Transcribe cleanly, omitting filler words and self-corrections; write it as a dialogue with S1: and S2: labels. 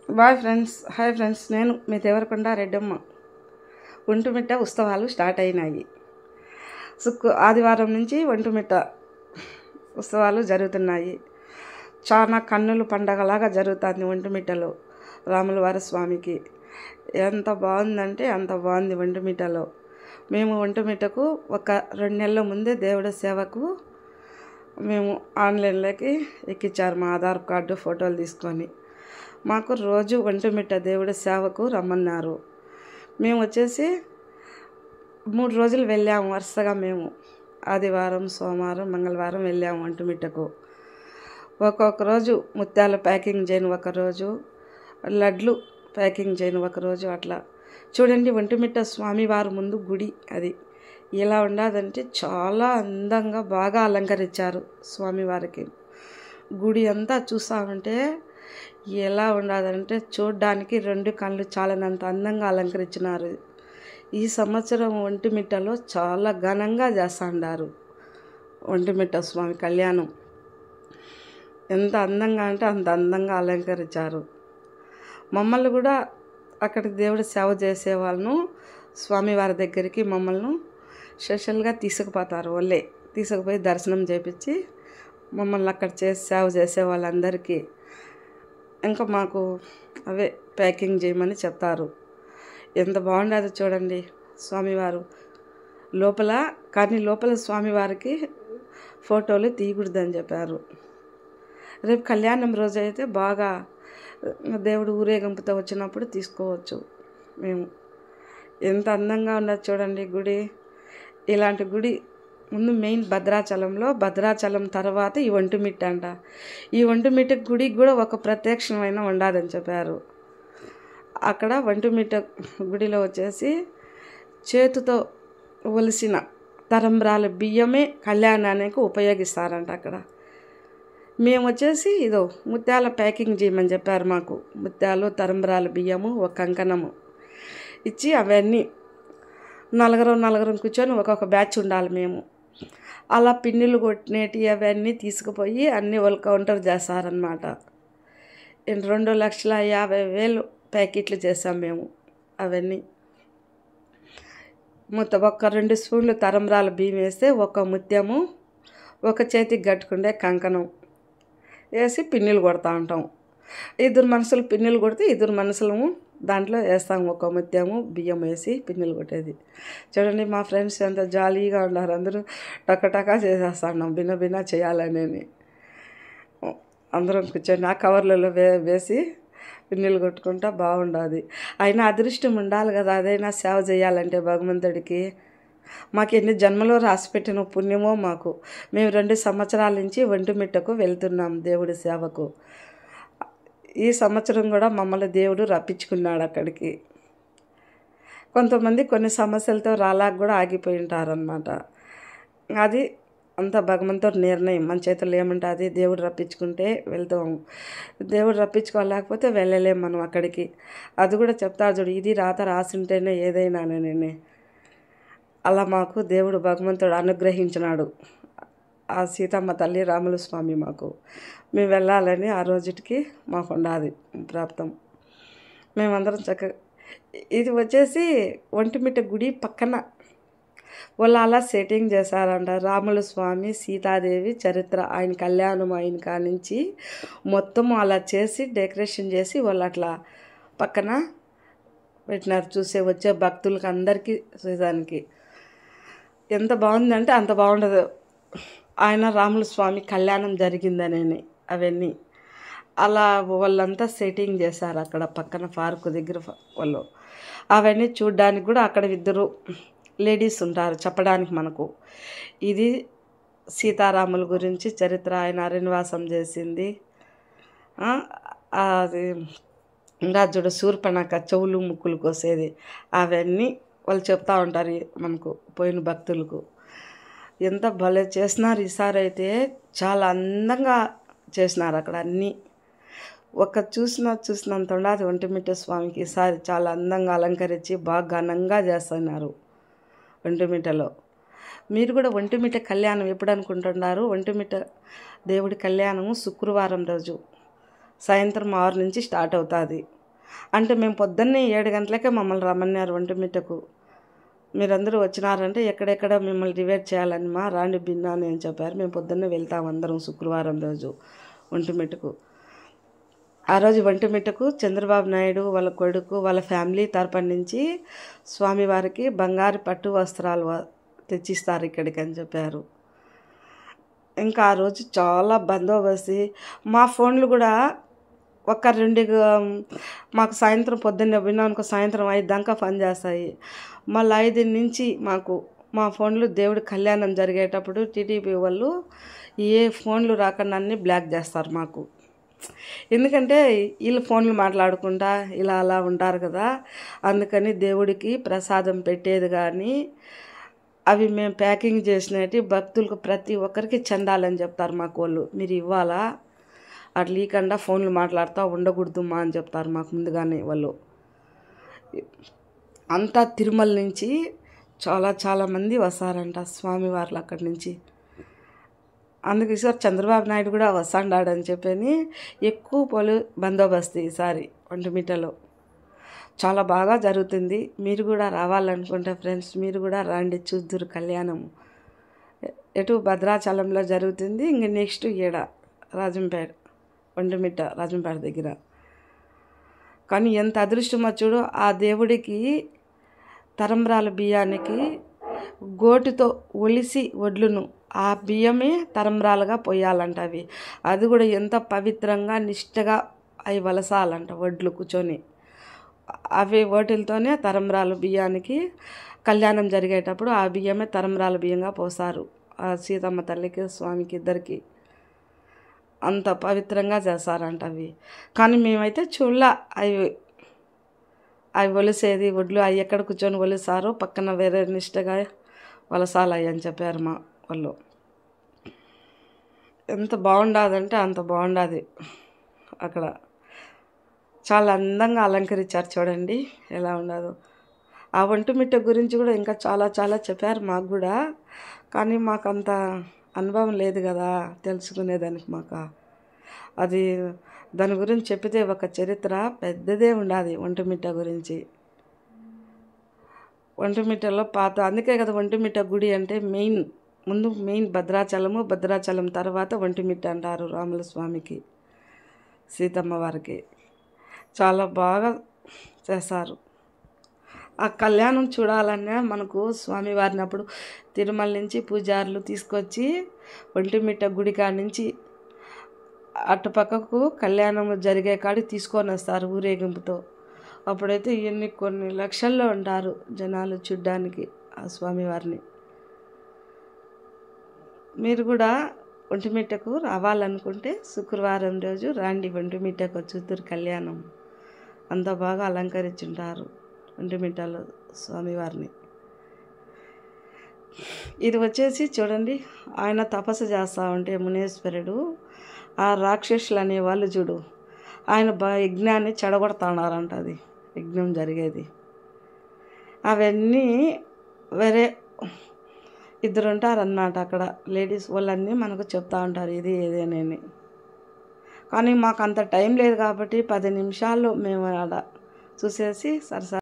S1: Bye friends, hi friends, నేను మీ దేవరకొండ రెడ్డమ్మ. ఒంటిమిట్ట ఉత్సవాలు start అయినాయి. ఆదివారం నుంచి ఒంటిమిట్ట ఉత్సవాలు జరుగుతున్నాయి. చాలా కన్నుల పండగలాగా జరుగుతుంది ఒంటిమిట్టలో. రాముల వారి స్వామికి ఎంత బాగుందంటే అంత బాగుంది ఒంటిమిట్టలో. మేము ఒంటిమిట్టకు ఒక 2 నెలల ముందే దేవుడి సేవకు మేము ఆన్లైన్లోకి ఎక్కించారు మా ఆధార్ కార్డు ఫోటోలు తీసుకొని. మాకు రోజు ఒంటిమిట్ట దేవుడి సేవకు రమ్మన్నారు. మేము వచ్చేసి 3 రోజులు వెళ్ళాము వరుసగా. మేము ఆదివారం, సోమవారం, మంగళవారం వెళ్ళాము ఒంటిమిట్టకు. ఒక్కొక్క రోజు ముత్యాల ప్యాకింగ్ చేయను, ఒకరోజు లడ్లు ప్యాకింగ్ చేయను, ఒకరోజు అట్లా. చూడండి, ఒంటిమిట్ట స్వామివారి ముందు గుడి అది ఎలా ఉండదంటే చాలా అందంగా బాగా అలంకరించారు స్వామివారికి. గుడి అంతా చూసామంటే ఎలా ఉండదంటే చూడ్డానికి 2 కళ్ళు చాలనంత అందంగా అలంకరించినారు. ఈ సంవత్సరం ఒంటిమిట్టలో చాలా ఘనంగా చేస్తున్నారు ఒంటిమిట్ట స్వామి కళ్యాణం. ఎంత అందంగా అంటే అంత అందంగా అలంకరించారు. మమ్మల్ని కూడా అక్కడికి దేవుడి సేవ చేసే వాళ్ళను స్వామివారి దగ్గరికి మమ్మల్ని స్పెషల్గా తీసుకుపోతారు. వాళ్ళే తీసుకుపోయి దర్శనం చేపించి మమ్మల్ని అక్కడ సేవ చేసే వాళ్ళందరికీ ఇంకా మాకు అవే ప్యాకింగ్ చేయమని చెప్తారు. ఎంత బాగుండదు చూడండి స్వామివారు లోపల. కానీ లోపల స్వామివారికి ఫోటోలు తీయకూడదని చెప్పారు. రేపు కళ్యాణం రోజు అయితే బాగా దేవుడు ఊరేగింపుతో వచ్చినప్పుడు తీసుకోవచ్చు మేము. ఎంత అందంగా ఉన్నది చూడండి గుడి. ఇలాంటి గుడి ముందు మెయిన్ భద్రాచలం తర్వాత ఈ ఒంటిమిట్ట అంట. ఈ ఒంటిమిట్ట గుడికి కూడా ఒక ప్రత్యక్షమైన ఉండాలని చెప్పారు. అక్కడ ఒంటిమిట్ట గుడిలో వచ్చేసి చేతితో ఒలిసిన తరంబ్రాల బియ్యమే కళ్యాణానికి ఉపయోగిస్తారంట అక్కడ. మేము వచ్చేసి ఇదో ముత్యాల ప్యాకింగ్ చేయమని చెప్పారు మాకు. ముత్యాలు, తరంబ్రాల బియ్యము, ఒక కంకణము ఇచ్చి అవన్నీ నలుగురం కూర్చొని ఒక్కొక్క బ్యాచ్ ఉండాలి మేము. అలా పిన్నులు కొట్టినేటి అవన్నీ తీసుకుపోయి అన్నీ వాళ్ళు కౌంటర్ చేస్తారనమాట. 2,50,000 ప్యాకెట్లు చేసాం మేము. అవన్నీ ఒక 2 స్పూన్లు తరంబ్రాల బియ్యం వేస్తే ఒక ముత్యము, ఒక చేతికి కట్టుకుండే కంకణం వేసి పిన్నులు కొడతా ఉంటాం. 2 మనుషులు పిన్నులు కొడితే 2 మనుషులము దాంట్లో వేస్తాము. ఒక ముత్యము బియ్యం వేసి పిన్నులు కొట్టేది. చూడండి మా ఫ్రెండ్స్ ఎంత జాలీగా ఉన్నారు. అందరూ టకటకా చేసేస్తున్నాం భిన్న చేయాలని. అందరం కూర్చొని ఆ కవర్లలో వేసి పిన్నులు కొట్టుకుంటా బాగుండదు. అయినా అదృష్టం ఉండాలి కదా, అదైనా సేవ చేయాలంటే భగవంతుడికి. మాకు ఎన్ని జన్మలో రాసిపెట్టిన పుణ్యమో మాకు. మేము 2 సంవత్సరాల నుంచి ఒంటిమిట్టకు వెళ్తున్నాం దేవుడి సేవకు. ఈ సంవత్సరం కూడా మమ్మల్ని దేవుడు రప్పించుకున్నాడు అక్కడికి. కొంతమంది కొన్ని సమస్యలతో రాలాగా కూడా ఆగిపోయి ఉంటారనమాట. అది అంత భగవంతుడి నిర్ణయం, మన చేతుల్లో ఏముంటుంది. దేవుడు రప్పించుకుంటే వెళ్తాము, దేవుడు రప్పించుకోలేకపోతే వెళ్ళలేము మనం అక్కడికి. అది కూడా చెప్తారు చూడు, ఇది రాత రాసింటేనే ఏదైనా నేనే. అలా మాకు దేవుడు భగవంతుడు అనుగ్రహించినాడు. ఆ సీతమ్మ తల్లి, రాముల స్వామి మాకు. మేము వెళ్ళాలని ఆ రోజుకి మాకు ఉండాలి ప్రాప్తం. మేమందరం చక్కగా ఇది వచ్చేసి ఒంటిమిట్ట గుడి పక్కన వాళ్ళు అలా సెట్టింగ్ చేశారంట. రాముల స్వామి, సీతాదేవి చరిత్ర, ఆయన కళ్యాణం అయిన కానించి మొత్తం అలా చేసి డెకరేషన్ చేసి వాళ్ళు అట్లా పక్కన పెట్టినారు. వచ్చే భక్తులకి అందరికీ చూసేదానికి ఎంత బాగుందంటే అంత బాగుండదు. ఆయన రాముల స్వామి కళ్యాణం జరిగిందనే అవన్నీ అలా వాళ్ళంతా సెట్టింగ్ చేశారు అక్కడ పక్కన పార్కు దగ్గర వాళ్ళు. అవన్నీ చూడ్డానికి కూడా అక్కడ 2 లేడీస్ ఉంటారు చెప్పడానికి మనకు. ఇది సీతారాముల గురించి చరిత్ర, ఆయన అరణ్యవాసం చేసింది. అది రాజుడు శూర్పణఖ చెవులు ముక్కులు కోసేది, అవన్నీ వాళ్ళు చెప్తూ ఉంటారు మనకు పోయిన భక్తులకు. ఎంత భలే చేసినారు. ఈసారి అయితే చాలా అందంగా చేసినారు అక్కడ అన్నీ. చూసినంత ఉండదు ఒంటిమిట్ట స్వామికి. ఈసారి చాలా అందంగా అలంకరించి బాగా ఘనంగా చేస్తున్నారు ఒంటిమిట్టలో. మీరు కూడా ఒంటిమిట్ట కళ్యాణం ఎప్పుడు అనుకుంటున్నారు? ఒంటిమిట్ట దేవుడి కళ్యాణము శుక్రవారం రోజు సాయంత్రం 6 నుంచి స్టార్ట్ అవుతుంది. అంటే మేము పొద్దున్నే 7 గంటలకే మమ్మల్ని రమ్మన్నారు ఒంటిమిట్టకు. మీరందరూ వచ్చినారంటే ఎక్కడెక్కడ మిమ్మల్ని డివైడ్ చేయాలని రాండి బిన్నా అని చెప్పారు. మేము పొద్దున్నే వెళ్తాం అందరం శుక్రవారం రోజు ఒంటిమిట్టకు. ఆ రోజు ఒంటిమిట్టకు చంద్రబాబు నాయుడు వాళ్ళ కొడుకు వాళ్ళ ఫ్యామిలీ తరపున నుంచి స్వామివారికి బంగారు పట్టు వస్త్రాలు తెచ్చిస్తారు ఇక్కడికి అని చెప్పారు. ఇంకా ఆ రోజు చాలా బందోబస్తు. మా ఫోన్లు కూడా ఒక 2 మాకు సాయంత్రం పొద్దున్నే విన్నానుకో సాయంత్రం 5 దాకా పని చేస్తాయి. మళ్ళీ 5 నుంచి మా ఫోన్లు దేవుడి కళ్యాణం జరిగేటప్పుడు టీడీపీ వాళ్ళు ఏ ఫోన్లు రాకుండా అన్నీ బ్లాక్ చేస్తారు మాకు. ఎందుకంటే వీళ్ళు ఫోన్లు మాట్లాడుకుంటా ఇలా అలా ఉంటారు కదా, అందుకని దేవుడికి ప్రసాదం పెట్టేది కానీ అవి మేము ప్యాకింగ్ చేసినట్టు భక్తులకు ప్రతి ఒక్కరికి చెందాలని చెప్తారు మాకు వాళ్ళు. మీరు ఇవ్వాలా, అట్లా లేకుండా ఫోన్లు మాట్లాడుతూ ఉండకూడదుమా అని చెప్తారు మాకు ముందుగానే వాళ్ళు. అంతా తిరుమల నుంచి చాలా మంది వస్తారంట స్వామివార్లు అక్కడి నుంచి. అందుకు ఈసారి చంద్రబాబు నాయుడు కూడా వస్తాడాడని చెప్పని ఎక్కువ బందోబస్తు ఈసారి ఒంటిమిట్టలో. చాలా బాగా జరుగుతుంది. మీరు కూడా రావాలనుకుంటే ఫ్రెండ్స్ మీరు కూడా రండి, చూద్దురు కళ్యాణం. ఎటు భద్రాచలంలో జరుగుతుంది, ఇంక నెక్స్ట్ ఈడ రాజంపేట ఒంటిమిట్ట రాజంపేట దగ్గర. కానీ ఎంత అదృష్టమో చూడు, ఆ దేవుడికి తరంబ్రాల బియ్యానికి గోటితో ఒలిసి వడ్లును ఆ బియ్యమే తరంబ్రాలుగా పోయాలంట. అది కూడా ఎంత పవిత్రంగా నిష్టగా అవి వలసాలంట వడ్లు కూర్చొని. అవి వాటితోనే తరంబ్రాలు బియ్యానికి కళ్యాణం జరిగేటప్పుడు ఆ బియ్యమే తరంబ్రాల బియ్యంగా పోసారు ఆ సీతమ్మ తల్లికి స్వామికి ఇద్దరికి. అంత పవిత్రంగా చేస్తారంట అవి. కానీ మేమైతే చూడలా అవి ఒలిసేది వడ్లు అవి ఎక్కడ కూర్చొని ఒలిసారో పక్కన వేరే నిష్టగా వలసాలయ్యి అని చెప్పారు మా వాళ్ళు. ఎంత బాగుండదంటే అంత బాగుండదు అక్కడ. చాలా అందంగా అలంకరించారు చూడండి ఎలా ఉండదో. ఆ ఒంటిమిట్ట గురించి కూడా ఇంకా చాలా చెప్పారు మాకు కూడా, కానీ మాకు అంత అనుభవం లేదు కదా తెలుసుకునేదానికి. అది దాని గురించి చెప్పితే ఒక చరిత్ర పెద్దదే ఉండాలి ఒంటిమిట్ట గురించి. ఒంటిమిట్టలో అందుకే కదా ఒంటిమిట్ట గుడి అంటే మెయిన్ భద్రాచలం తర్వాత ఒంటిమిట్ట అంటారు రాముల స్వామికి సీతమ్మ వారికి. చాలా బాగా చేస్తారు. ఆ కళ్యాణం చూడాలన్నా మనకు స్వామివారిని అప్పుడు తిరుమల నుంచి పూజారులు తీసుకొచ్చి ఒంటిమిట్ట గుడి కాడి నుంచి అటుపక్కకు కళ్యాణం జరిగే కాడికి తీసుకొని వస్తారు ఊరేగింపుతో. అప్పుడైతే కొన్ని లక్షల్లో ఉంటారు జనాలు చూడ్డానికి ఆ స్వామివారిని. మీరు కూడా ఒంటిమిట్టకు రావాలనుకుంటే శుక్రవారం రోజు రండి ఒంటిమిట్టకు చూద్దరు కళ్యాణం. అంత బాగా అలంకరించుంటారు ఒంటిమిట్టలో స్వామివారిని. ఇది వచ్చేసి చూడండి, ఆయన తపస్సు చేస్తూ ఉంటే మునేశ్వరుడు ఆ రాక్షసులు అనేవాళ్ళు చూడు ఆయన యజ్ఞాన్ని చెడగొడుతున్నారంట. అది యజ్ఞం జరిగేది అవన్నీ వేరే 2 ఉంటారన్నమాట అక్కడ లేడీస్. వాళ్ళన్నీ మనకు చెప్తా ఉంటారు ఇది ఏదేనని. కానీ మాకు అంత టైం లేదు కాబట్టి 10 నిమిషాల్లో మేము ఆడ చూసేసి సరసా